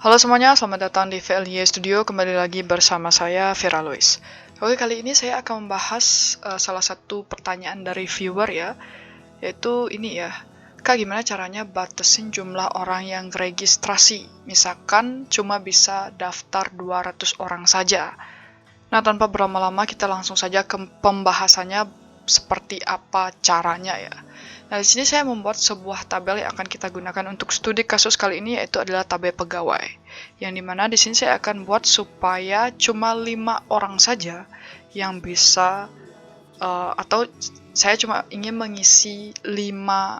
Halo semuanya, selamat datang di VLY Studio. Kembali lagi bersama saya, Vera Lois. Oke, kali ini saya akan membahas salah satu pertanyaan dari viewer ya, yaitu ini ya. Kak, gimana caranya batasin jumlah orang yang registrasi? Misalkan cuma bisa daftar 200 orang saja. Nah, tanpa berlama-lama kita langsung saja ke pembahasannya seperti apa caranya ya. Nah, di sini saya membuat sebuah tabel yang akan kita gunakan untuk studi kasus kali ini, yaitu adalah tabel pegawai. Yang dimana di sini saya akan buat supaya cuma 5 orang saja yang bisa, atau saya cuma ingin mengisi 5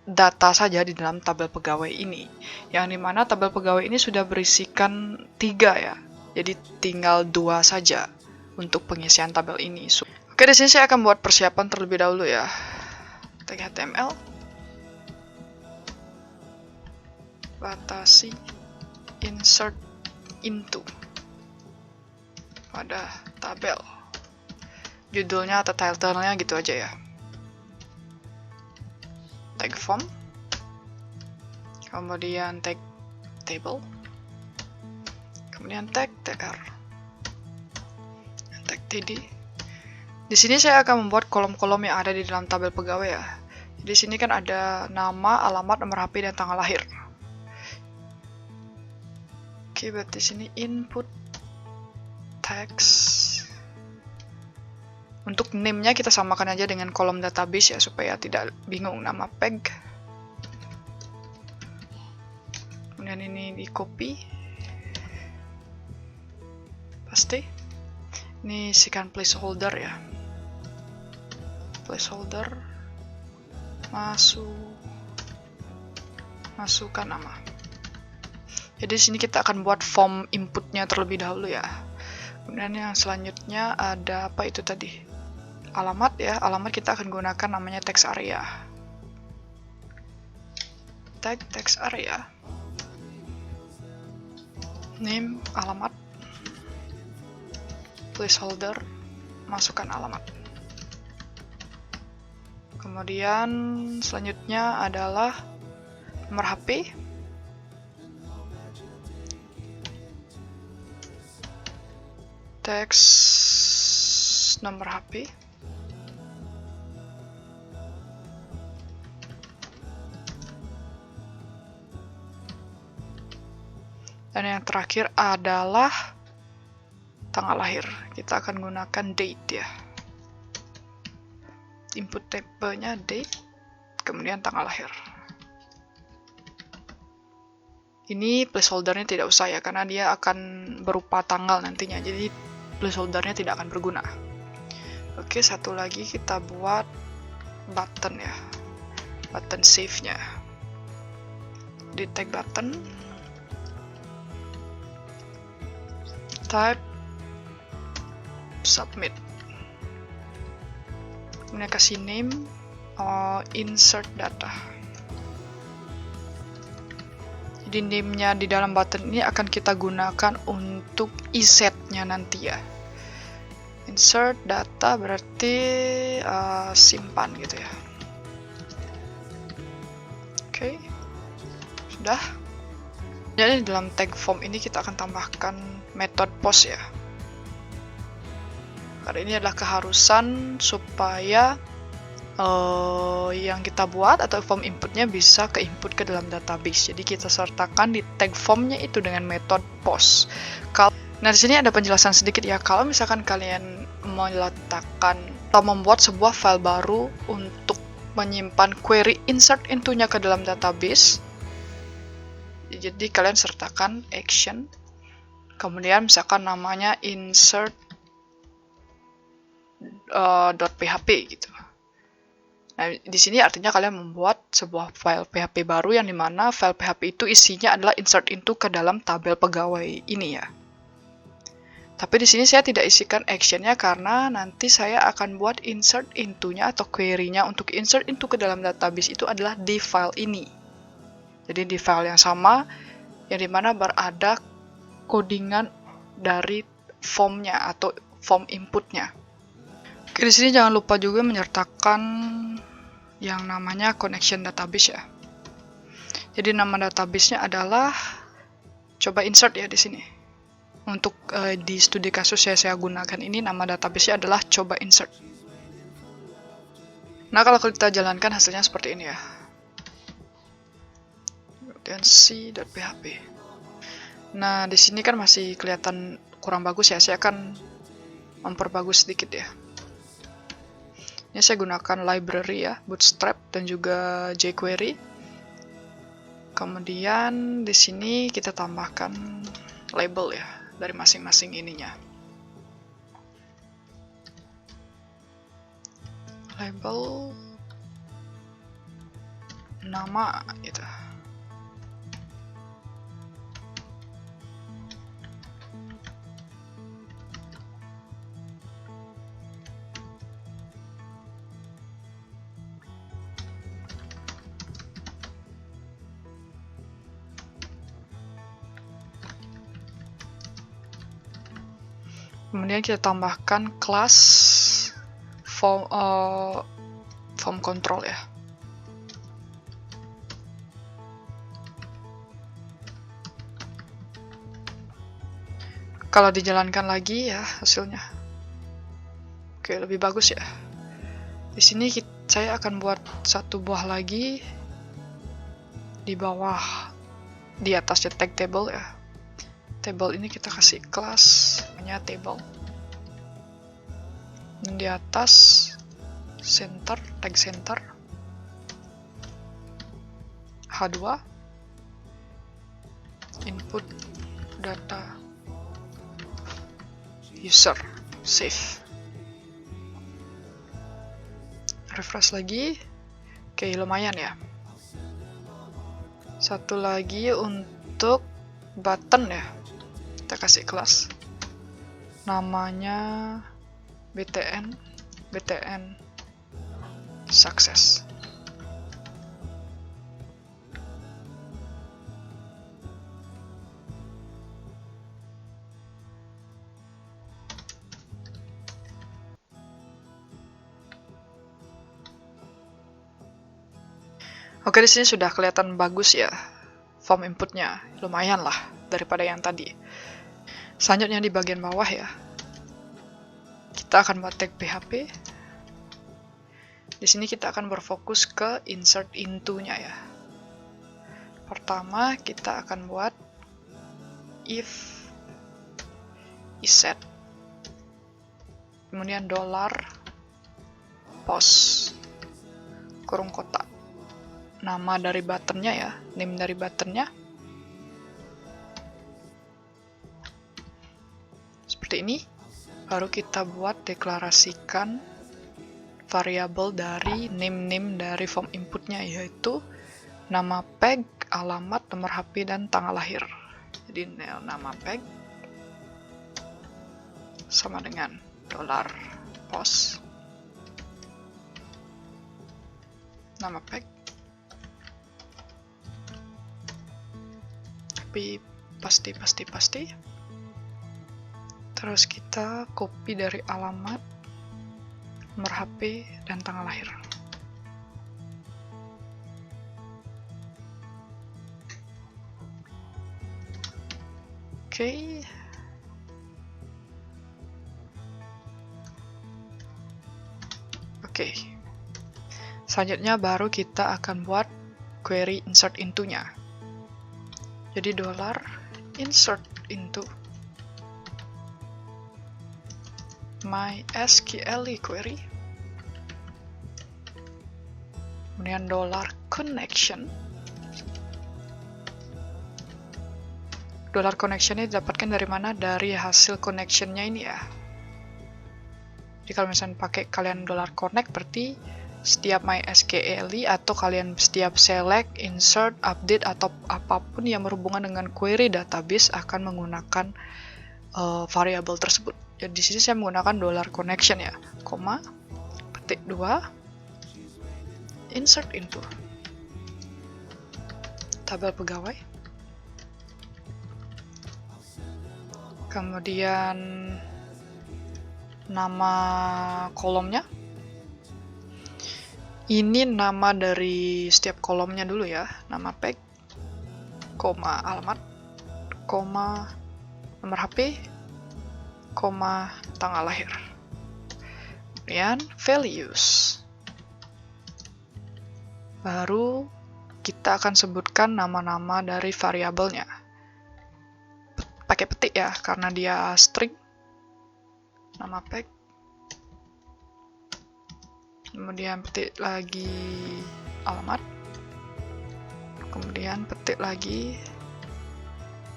data saja di dalam tabel pegawai ini. Yang dimana tabel pegawai ini sudah berisikan 3 ya, jadi tinggal 2 saja untuk pengisian tabel ini. Oke, di sini saya akan buat persiapan terlebih dahulu ya. Tag HTML, batasi, insert into pada tabel. Judulnya atau title-nya gitu aja ya. Tag form, kemudian tag table, kemudian tag tr, tag td. Di sini saya akan membuat kolom-kolom yang ada di dalam tabel pegawai ya. Di sini kan ada nama, alamat, nomor HP, dan tanggal lahir. Oke, berarti sini input text. Untuk name-nya kita samakan aja dengan kolom database ya, supaya tidak bingung nama peg. Kemudian ini di copy, paste. Ini isikan placeholder ya. Placeholder, masukkan nama. Jadi di sini kita akan buat form inputnya terlebih dahulu ya. Kemudian yang selanjutnya ada apa itu tadi? Alamat ya. Alamat kita akan gunakan namanya text area. Tag text area. Name, alamat. Placeholder, masukkan alamat. Kemudian selanjutnya adalah nomor HP. Teks nomor HP. Dan yang terakhir adalah tanggal lahir. Kita akan gunakan date ya. Input tabelnya date, kemudian tanggal lahir. Ini placeholdernya tidak usah ya, karena dia akan berupa tanggal nantinya, jadi placeholdernya tidak akan berguna. Oke, satu lagi kita buat button ya, button save-nya. Di tag button, type submit. Kemudian kasih name, insert data. Jadi name-nya di dalam button ini akan kita gunakan untuk iset-nya nanti ya. Insert data berarti simpan gitu ya. Oke, sudah. Jadi dalam tag form ini kita akan tambahkan metode post ya. Karena ini adalah keharusan supaya yang kita buat atau form inputnya bisa ke input ke dalam database. Jadi kita sertakan di tag formnya itu dengan metode post. Nah, di sini ada penjelasan sedikit ya. Kalau misalkan kalian meletakkan atau membuat sebuah file baru untuk menyimpan query insert into-nya ke dalam database, jadi kalian sertakan action, kemudian misalkan namanya insert .php gitu. Nah, di sini artinya kalian membuat sebuah file PHP baru yang dimana file PHP itu isinya adalah insert into ke dalam tabel pegawai ini ya. Tapi di sini saya tidak isikan actionnya karena nanti saya akan buat insert into-nya atau query-nya untuk insert into ke dalam database itu adalah di file ini. Jadi di file yang sama yang dimana berada codingan dari formnya atau form inputnya. Oke, di sini jangan lupa juga menyertakan yang namanya connection database ya. Jadi nama database-nya adalah coba insert ya di sini. Untuk di studi kasus saya gunakan ini, nama database-nya adalah coba insert. Nah, kalau kita jalankan hasilnya seperti ini ya. Kemudian c.php. Nah, di sini kan masih kelihatan kurang bagus ya. Saya akan memperbagus sedikit ya. Ini saya gunakan library ya, Bootstrap dan juga jQuery. Kemudian di sini kita tambahkan label ya dari masing-masing ininya. Label nama gitu. Kemudian kita tambahkan kelas form control ya. Kalau dijalankan lagi ya hasilnya, oke, lebih bagus ya. Di sini saya akan buat satu buah lagi di bawah, di atasnya tag table ya. Table ini kita kasih kelas namanya table. Di atas center, tag center, H2, input data user, save. Refresh lagi. Oke, lumayan ya. Satu lagi untuk button ya. Kita kasih kelas. Namanya btn success. Oke, di sini sudah kelihatan bagus ya form inputnya, lumayan lah daripada yang tadi. Selanjutnya di bagian bawah ya, kita akan buat tag php. Di sini kita akan berfokus ke insert into-nya ya. Pertama kita akan buat if iset, kemudian $post kurung kotak, nama dari buttonnya ya, name dari buttonnya. Seperti ini. Baru kita buat deklarasikan variabel dari name dari form inputnya, yaitu nama peg, alamat, nomor HP, dan tanggal lahir. Jadi nama peg sama dengan $post, nama peg, tapi pasti. Terus kita copy dari alamat, nomor HP, dan tanggal lahir. Oke. Selanjutnya baru kita akan buat query insert into-nya. Jadi $insert into MySQL query, kemudian $connection. $connection ini didapatkan dari mana? Dari hasil connection-nya ini ya. Jadi kalau misalnya pakai kalian $connect, berarti setiap MySQL atau kalian setiap select, insert, update, atau apapun yang berhubungan dengan query database akan menggunakan variabel tersebut. Jadi di sini saya menggunakan $connection ya, koma, petik 2, insert into tabel pegawai, kemudian nama kolomnya. Ini nama dari setiap kolomnya dulu ya, nama peg, koma, alamat, koma nomor HP, koma tanggal lahir. Kemudian values. Baru kita akan sebutkan nama-nama dari variabelnya. Pakai petik ya, karena dia string. Nama pack. Kemudian petik lagi alamat. Kemudian petik lagi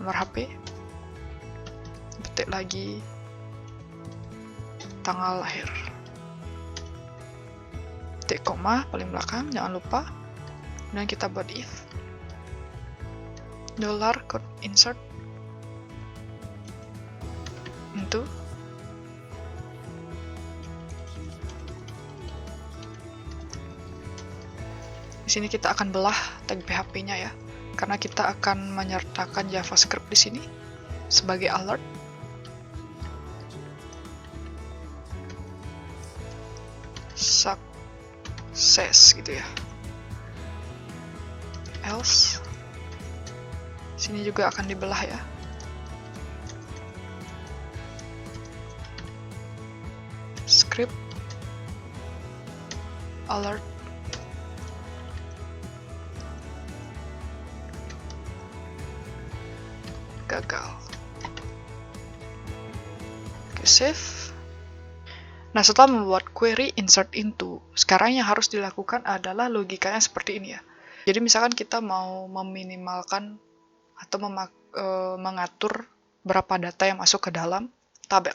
nomor HP. Petik lagi tanggal lahir. Petik koma paling belakang, jangan lupa. Dan kita buat if dollar code insert into di sini kita akan belah tag PHP-nya ya, karena kita akan menyertakan JavaScript di sini sebagai alert. Success gitu ya. Else sini juga akan dibelah ya. Script alert gagal. Oke, save. Nah, setelah membuat query insert into, sekarang yang harus dilakukan adalah logikanya seperti ini ya. Jadi misalkan kita mau meminimalkan atau mengatur berapa data yang masuk ke dalam tabel.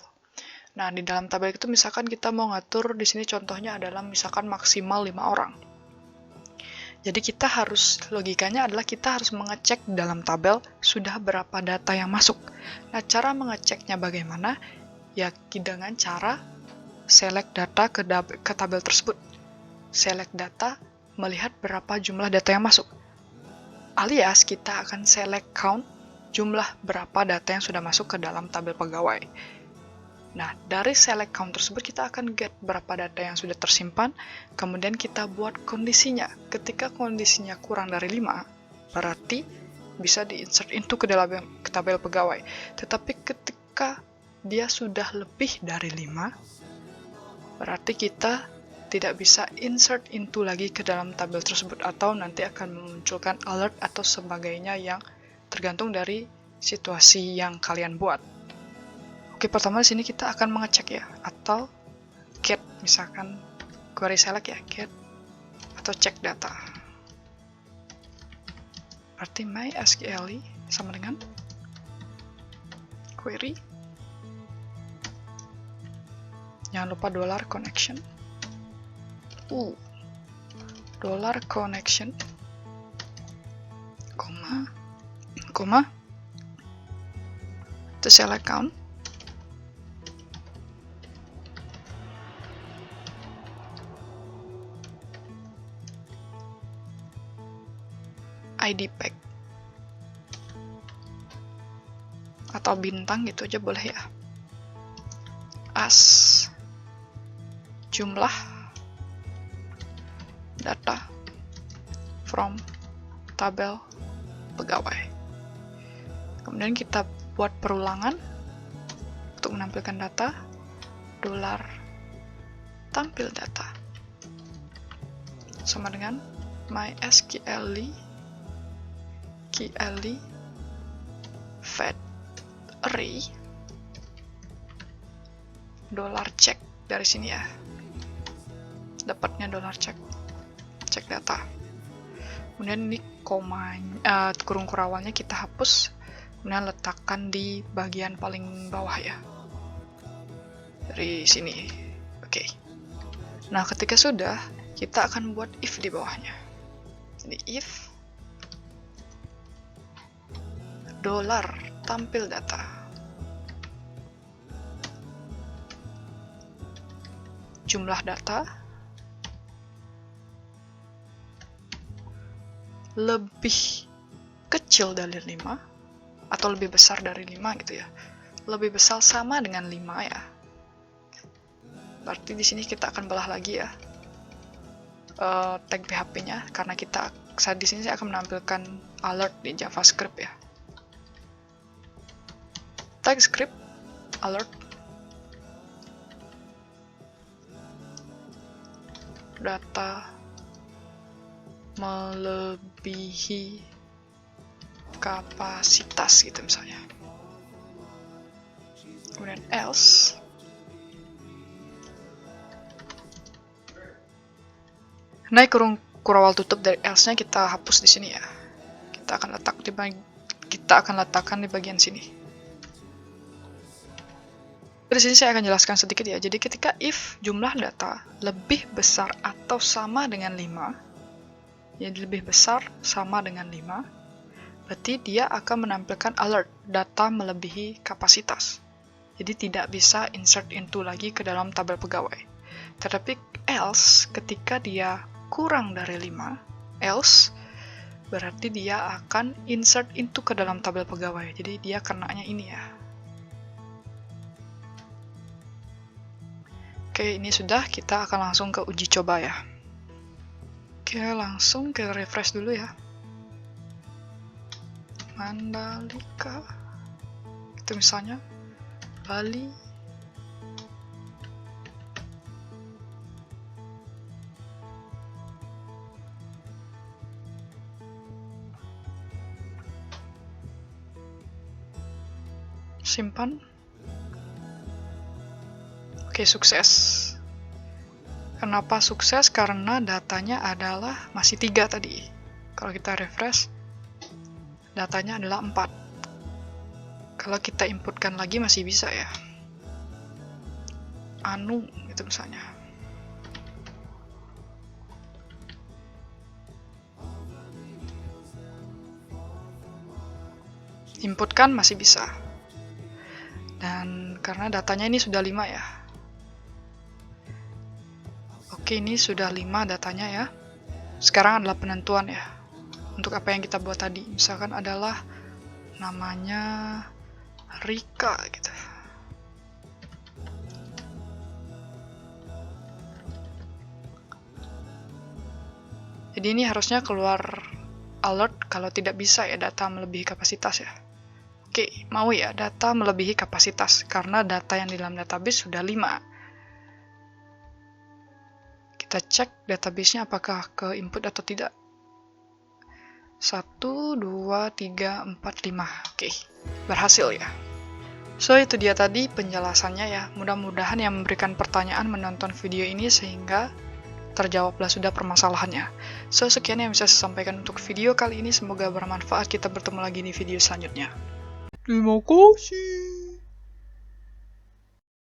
Nah, di dalam tabel itu misalkan kita mau ngatur, di sini contohnya adalah misalkan maksimal 5 orang. Jadi kita harus, logikanya adalah kita harus mengecek di dalam tabel sudah berapa data yang masuk. Nah, cara mengeceknya bagaimana? Ya, dengan cara select data ke tabel tersebut. Select data, melihat berapa jumlah data yang masuk. Alias, kita akan select count, jumlah berapa data yang sudah masuk ke dalam tabel pegawai. Nah, dari select count tersebut kita akan get berapa data yang sudah tersimpan, kemudian kita buat kondisinya. Ketika kondisinya kurang dari 5, berarti bisa di-insert into ke dalam tabel pegawai. Tetapi ketika dia sudah lebih dari 5, berarti kita tidak bisa insert into lagi ke dalam tabel tersebut, atau nanti akan memunculkan alert atau sebagainya yang tergantung dari situasi yang kalian buat. Oke, pertama di sini kita akan mengecek ya, atau get, misalkan query select ya, get atau check data. Berarti MySQL sama dengan query. Jangan lupa $connection. $connection, koma, to select count. ID pack. Atau bintang gitu aja boleh ya. As jumlah data from tabel pegawai. Kemudian kita buat perulangan untuk menampilkan data, $tampil data sama dengan MySQL fetch array $check dari sini ya, dapatnya $check data. Kemudian ini kurung kurawalnya kita hapus, kemudian letakkan di bagian paling bawah ya, dari sini. Oke. Nah, ketika sudah, kita akan buat if di bawahnya. Jadi if $tampil data jumlah data lebih kecil dari 5 atau lebih besar dari 5 gitu ya. Lebih besar sama dengan 5 ya. Berarti di sini kita akan belah lagi ya tag PHP-nya, karena di sini saya akan menampilkan alert di JavaScript ya. TypeScript alert data melebihi kapasitas gitu misalnya. Kemudian else kurung kurawal tutup dari else-nya kita hapus di sini ya. Kita akan letakkan di bagian sini. Di sini saya akan jelaskan sedikit ya. Jadi ketika if jumlah data lebih besar atau sama dengan 5, jadi lebih besar sama dengan 5, berarti dia akan menampilkan alert data melebihi kapasitas. Jadi tidak bisa insert into lagi ke dalam tabel pegawai. Tetapi else ketika dia kurang dari 5, else berarti dia akan insert into ke dalam tabel pegawai. Jadi dia kenanya ini ya. Oke, ini sudah, kita akan langsung ke uji coba ya. Oke, langsung ke refresh dulu ya. Mandalika. Itu misalnya Bali. Simpan. Oke, sukses. Kenapa sukses? Karena datanya adalah masih 3 tadi. Kalau kita refresh, datanya adalah 4. Kalau kita inputkan lagi masih bisa ya. Anu, itu misalnya. Inputkan masih bisa. Dan karena datanya ini sudah 5 ya. Oke, ini sudah 5 datanya ya. Sekarang adalah penentuan ya. Untuk apa yang kita buat tadi. Misalkan adalah namanya Rika gitu. Jadi ini harusnya keluar alert kalau tidak bisa ya data melebihi kapasitas ya. Oke, mau ya data melebihi kapasitas karena data yang di dalam database sudah 5. Kita cek database-nya apakah ke input atau tidak. 1, 2, 3, 4, 5. Oke, berhasil ya. So, itu dia tadi penjelasannya ya. Mudah-mudahan yang memberikan pertanyaan menonton video ini sehingga terjawablah sudah permasalahannya. So, sekian yang bisa saya sampaikan untuk video kali ini. Semoga bermanfaat. Kita bertemu lagi di video selanjutnya. Terima kasih.